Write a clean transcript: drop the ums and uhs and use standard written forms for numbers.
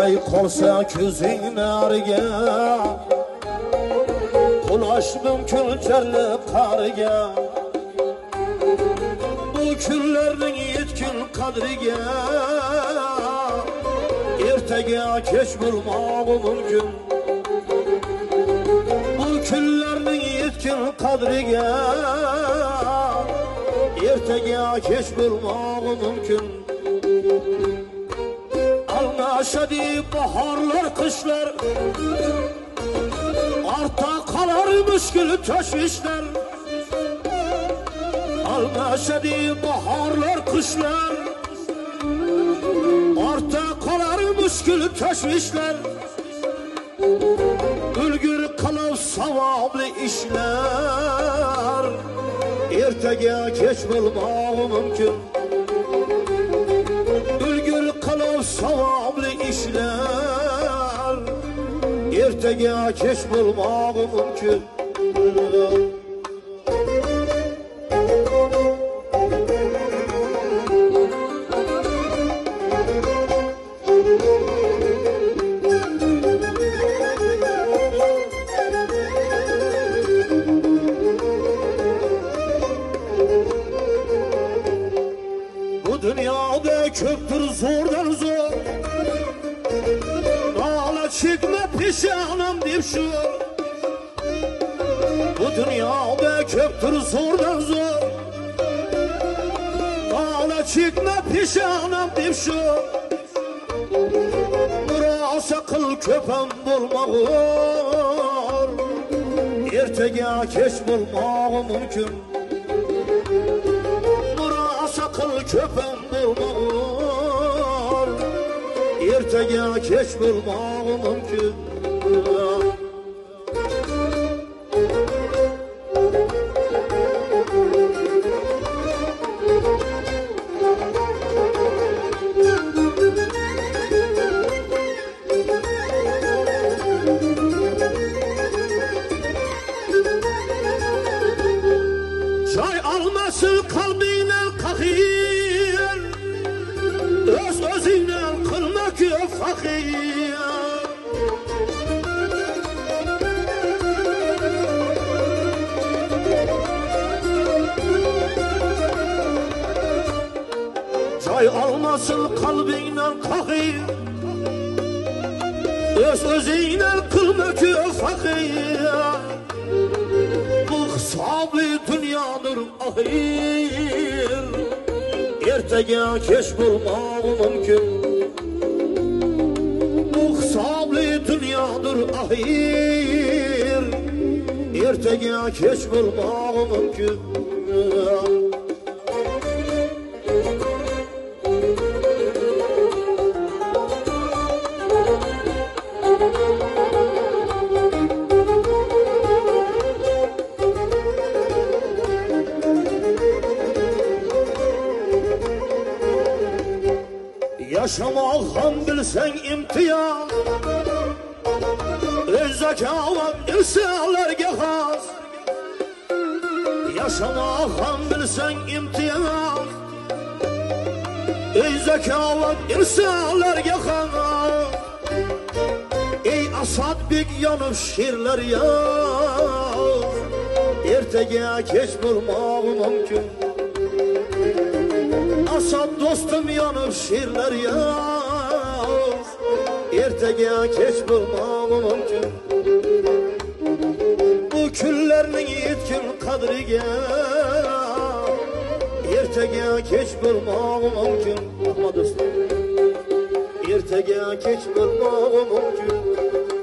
Kay qolsa ko'zinglarga qulash mumkin jarli qarga bu kunlarning yetkin qadriga ertaga kech bo'lmog'i mumkin bu kunlarning yetkin qadriga ertaga kech bo'lmog'i mumkin almashadi bahorlar qishlar ortda qolar mushkul tashvishlar almashadi bahorlar qishlar ortda qolar mushkul tashvishlar ulgur qilib savobli ishlar ertaga kech bo'lmog'i mumkin ulgur qilib savobli ishlar ertaga kech bo'lmog'i mumkin Dünyada köptür zordan zor Ağla çekme pişanım deyip şu Bu dünyada köptür zordan zor Ağla çekme pişanım deyip şu Murasa kıl köpen bulmağır Ertege keç bulmağı mümkün Kıl köpen bulmağır ertege keç bulmağı mümkün Çay almasın kalbine kahir Öz özüne kılmak yok fakir Çay almasın kalbine kahir Öz özüne kılmak yok fakir Sabri dünyadır ahir Ertege keç bulmağı mümkün Bu sabri dünyadır ahir Ertege keç bulmağı mümkün Yaşamaktan bilsen imtihan Zekavat insanlarga xos Yaşamaktan bilsen imtihan Zekavat insanlarga xos Ey Asadbek yanıp şiirler yaz Ertege keç bulmağı mümkün Asad dostum yanıp şiirler yaz Ertege keç bulmağı mümkün Bu küllerinin yetkin kadriga Ertege keç bulmağı mümkün Ertege keç bulmağı mümkün